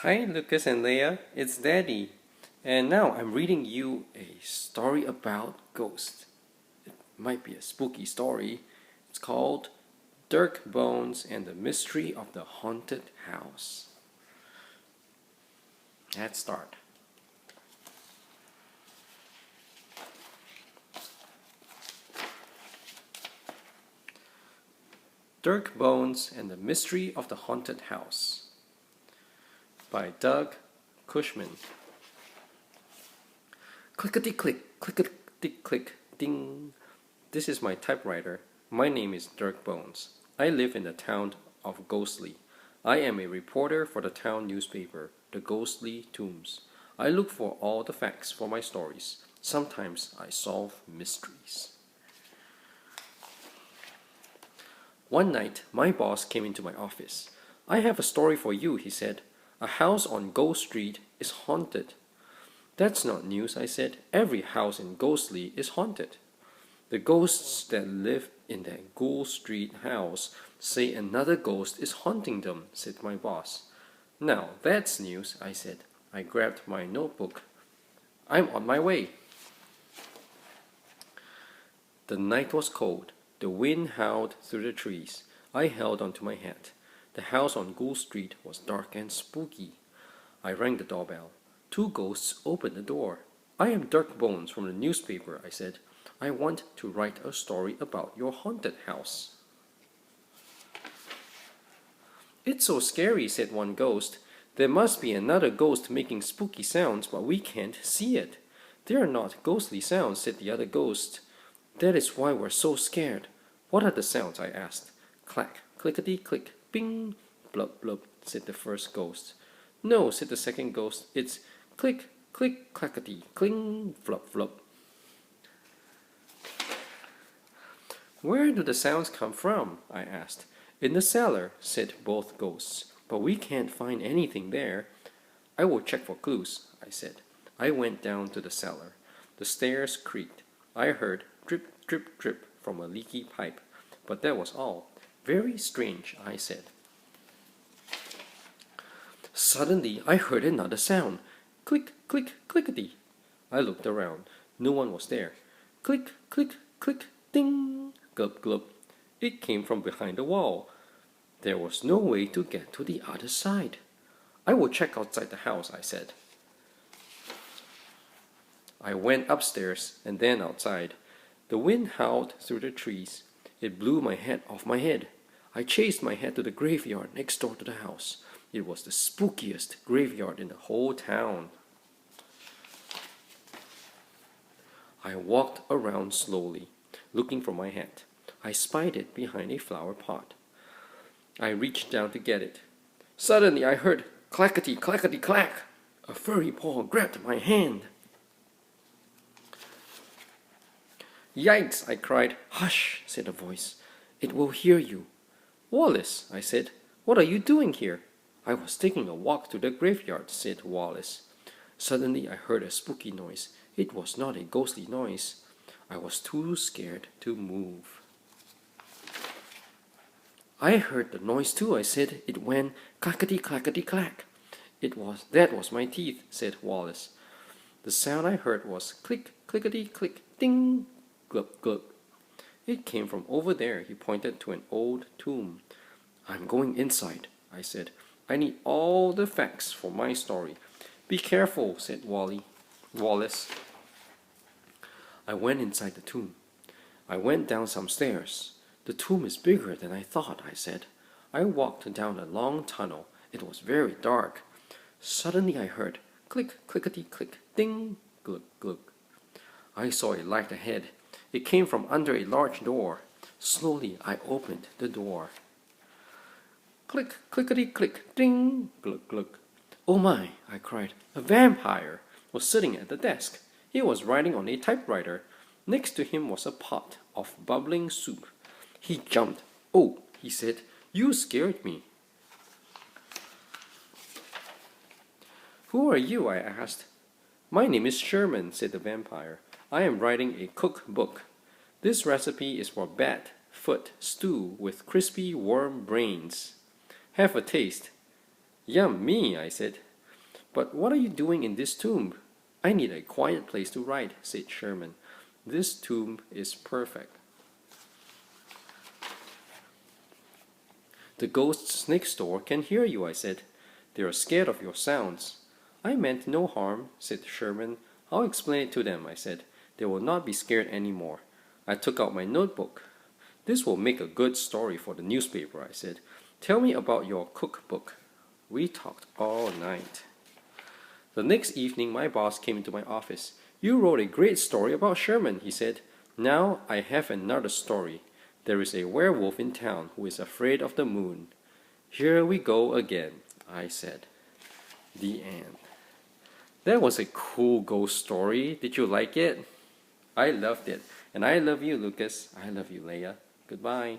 Hi Lucas and Leia, it's Daddy. And now I'm reading you a story about ghosts. It might be a spooky story. It's called Dirk Bones and the Mystery of the Haunted House. Let's start. Dirk Bones and the Mystery of the Haunted House by Doug Cushman. Clickety-click, clickety-click, ding. This is my typewriter. My name is Dirk Bones. I live in the town of Ghostly. I am a reporter for the town newspaper, the Ghostly Tombs. I look for all the facts for my stories. Sometimes I solve mysteries. One night, my boss came into my office. I have a story for you, he said. A house on Ghost Street is haunted. That's not news, I said. Every house in Ghostly is haunted. The ghosts that live in that Ghost Street house say another ghost is haunting them, said my boss. Now that's news, I said. I grabbed my notebook. I'm on my way. The night was cold. The wind howled through the trees. I held onto my hat. The house on Ghost Street was dark and spooky. I rang the doorbell. Two ghosts opened the door. I am Dirk Bones from the newspaper, I said. I want to write a story about your haunted house. It's so scary, said one ghost. There must be another ghost making spooky sounds, but we can't see it. They are not ghostly sounds, said the other ghost. That is why we're so scared. What are the sounds? I asked. Clack, clickety-click, bing, blub, blub, said the first ghost. No, said the second ghost. It's click, click, clackety, cling, flub, flub. Where do the sounds come from? I asked. In the cellar, said both ghosts. But we can't find anything there. I will check for clues, I said. I went down to the cellar. The stairs creaked. I heard drip, drip, drip from a leaky pipe. But that was all. Very strange, I said. Suddenly, I heard another sound. Click, click, clickety. I looked around. No one was there. Click, click, click, ding, glub, glub. It came from behind the wall. There was no way to get to the other side. I will check outside the house, I said. I went upstairs and then outside. The wind howled through the trees. It blew my hat off my head. I chased my hat to the graveyard next door to the house. It was the spookiest graveyard in the whole town. I walked around slowly, looking for my hat. I spied it behind a flower pot. I reached down to get it. Suddenly I heard clackety, clackety, clack. A furry paw grabbed my hand. Yikes, I cried. Hush, said a voice. It will hear you. Wallace, I said, what are you doing here? I was taking a walk to the graveyard, said Wallace. Suddenly I heard a spooky noise. It was not a ghostly noise. I was too scared to move. I heard the noise too, I said. It went clackety, clackety, clack. That was my teeth, said Wallace. The sound I heard was click, clickety, click, ding, glub, glub. It came from over there, he pointed to an old tomb. I'm going inside, I said. I need all the facts for my story. Be careful, said Wallace. I went inside the tomb. I went down some stairs. The tomb is bigger than I thought, I said. I walked down a long tunnel. It was very dark. Suddenly I heard click, clickety, click, ding, glug, glug. I saw a light ahead. It came from under a large door. Slowly I opened the door. Click, clickety, click, ding, glug, glug. Oh my, I cried. A vampire was sitting at the desk. He was writing on a typewriter. Next to him was a pot of bubbling soup. He jumped. Oh, he said, you scared me. Who are you? I asked. My name is Sherman, said the vampire. I am writing a cookbook. This recipe is for bat foot stew with crispy worm brains. Have a taste. Yummy, I said. But what are you doing in this tomb? I need a quiet place to write, said Sherman. This tomb is perfect. The ghosts next door can hear you, I said. They are scared of your sounds. I meant no harm, said Sherman. I'll explain it to them, I said. They will not be scared anymore. I took out my notebook. This will make a good story for the newspaper, I said. Tell me about your cookbook. We talked all night. The next evening, my boss came into my office. You wrote a great story about Sherman, he said. Now I have another story. There is a werewolf in town who is afraid of the moon. Here we go again, I said. The end. That was a cool ghost story. Did you like it? I loved it. And I love you, Lucas. I love you, Leia. Goodbye.